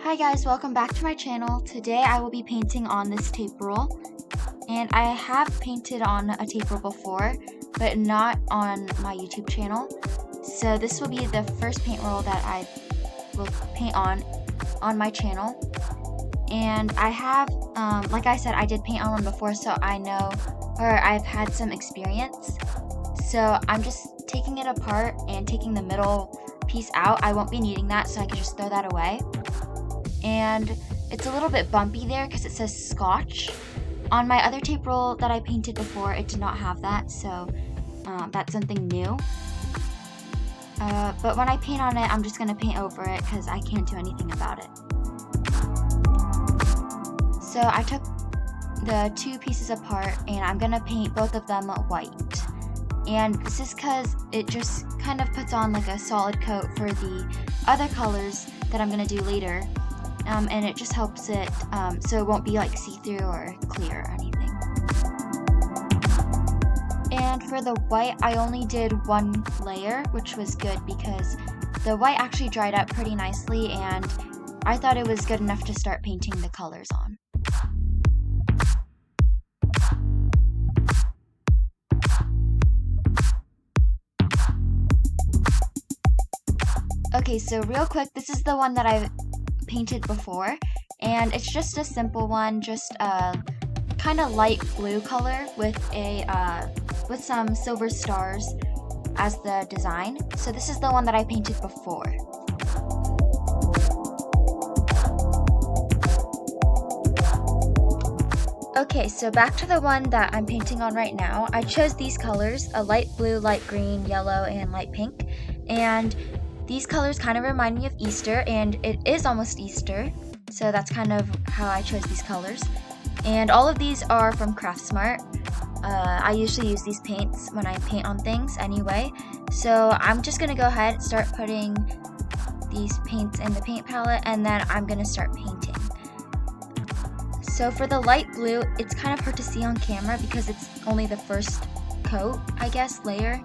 Hi guys, welcome back to my channel. Today I will be painting on this tape roll, and I have painted on a tape roll before, but not on my YouTube channel. So this will be the first paint roll that I will paint on my channel. And I have, like I said, I did paint on one before, so I know, or I've had some experience. So I'm just taking it apart and taking the middle piece out. I won't be needing that, so I can just throw that away. And it's a little bit bumpy there because it says Scotch. On my other tape roll that I painted before, it did not have that, so that's something new. But when I paint on it, I'm just going to paint over it because I can't do anything about it. So I took the two pieces apart and I'm going to paint both of them white. And this is because it just kind of puts on like a solid coat for the other colors that I'm going to do later. And it just helps it so it won't be like see-through or clear or anything. And for the white, I only did one layer, which was good because the white actually dried up pretty nicely and I thought it was good enough to start painting the colors on. Okay, so real quick, this is the one that I've painted before, and it's just a simple one, just a kind of light blue color with with some silver stars as the design. So this is the one that I painted before. Okay, so back to the one that I'm painting on right now. I chose these colors, a light blue, light green, yellow, and light pink, and these colors kind of remind me of Easter, and it is almost Easter, so that's kind of how I chose these colors. And all of these are from Craftsmart. I usually use these paints when I paint on things anyway, so I'm just going to go ahead and start putting these paints in the paint palette, and then I'm going to start painting. So for the light blue, it's kind of hard to see on camera because it's only the first coat, I guess, layer.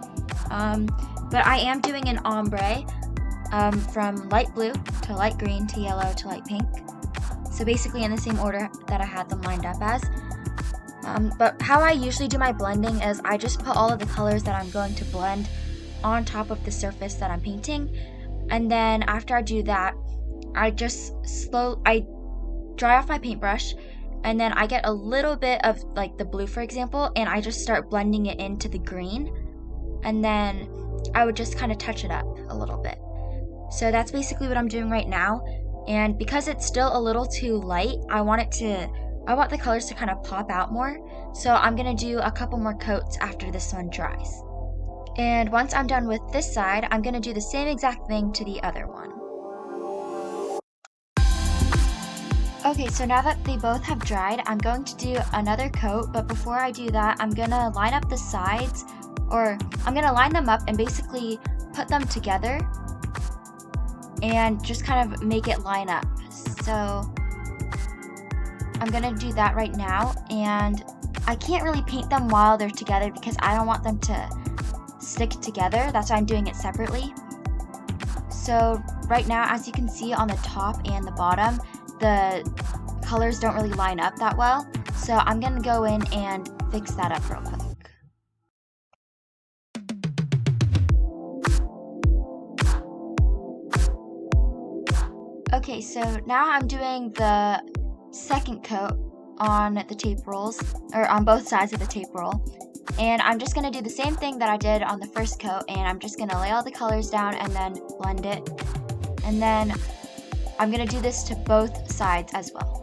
But I am doing an ombre. From light blue to light green to yellow to light pink. So basically in the same order that I had them lined up as. But how I usually do my blending is I just put all of the colors that I'm going to blend on top of the surface that I'm painting. And then after I do that, I dry off my paintbrush, and then I get a little bit of like the blue, for example, and I just start blending it into the green. And then I would just kind of touch it up a little bit. So that's basically what I'm doing right now, and because it's still a little too light, I want the colors to kind of pop out more, so I'm going to do a couple more coats after this one dries. And once I'm done with this side, I'm going to do the same exact thing to the other one. Okay, so now that they both have dried, I'm going to do another coat, but before I do that, I'm going to line up the sides, or I'm going to line them up and basically put them together and just kind of make it line up. So I'm gonna do that right now, and I can't really paint them while they're together because I don't want them to stick together. That's why I'm doing it separately. So right now, as you can see on the top and the bottom, the colors don't really line up that well. So I'm gonna go in and fix that up real quick. Okay, so now I'm doing the second coat on the tape rolls, or on both sides of the tape roll. And I'm just going to do the same thing that I did on the first coat, and I'm just going to lay all the colors down and then blend it. And then I'm going to do this to both sides as well.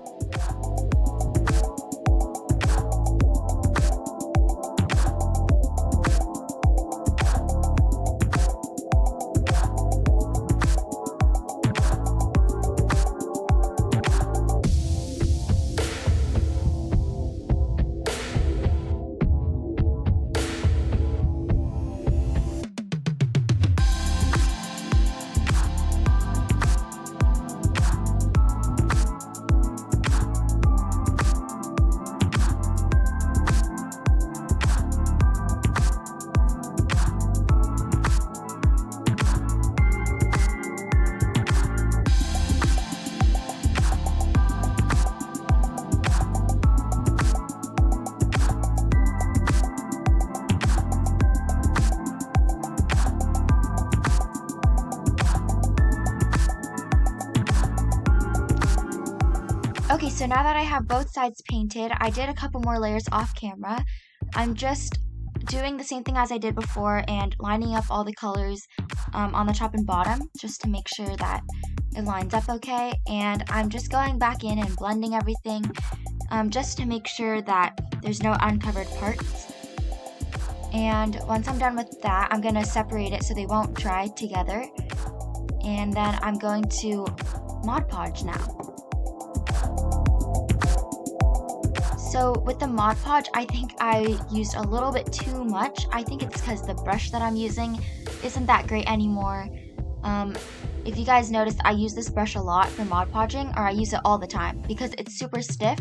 Okay, so now that I have both sides painted, I did a couple more layers off camera. I'm just doing the same thing as I did before and lining up all the colors on the top and bottom just to make sure that it lines up okay. And I'm just going back in and blending everything just to make sure that there's no uncovered parts. And once I'm done with that, I'm going to separate it so they won't dry together. And then I'm going to Mod Podge now. So with the Mod Podge, I think I used a little bit too much. I think it's because the brush that I'm using isn't that great anymore. If you guys noticed, I use this brush a lot for Mod Podging, or I use it all the time because it's super stiff.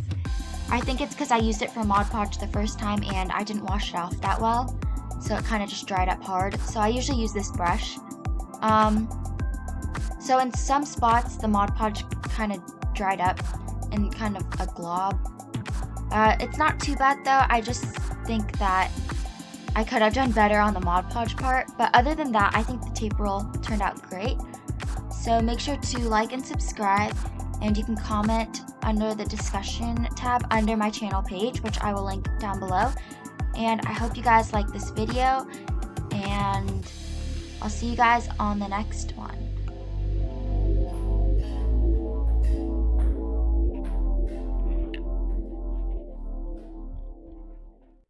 I think it's because I used it for Mod Podge the first time and I didn't wash it off that well, so it kind of just dried up hard. So I usually use this brush. So in some spots, the Mod Podge kind of dried up in kind of a glob. It's not too bad though. I just think that I could have done better on the Mod Podge part, but other than that, I think the tape roll turned out great. So make sure to like and subscribe, and you can comment under the discussion tab under my channel page, which I will link down below. And I hope you guys like this video, and I'll see you guys on the next one.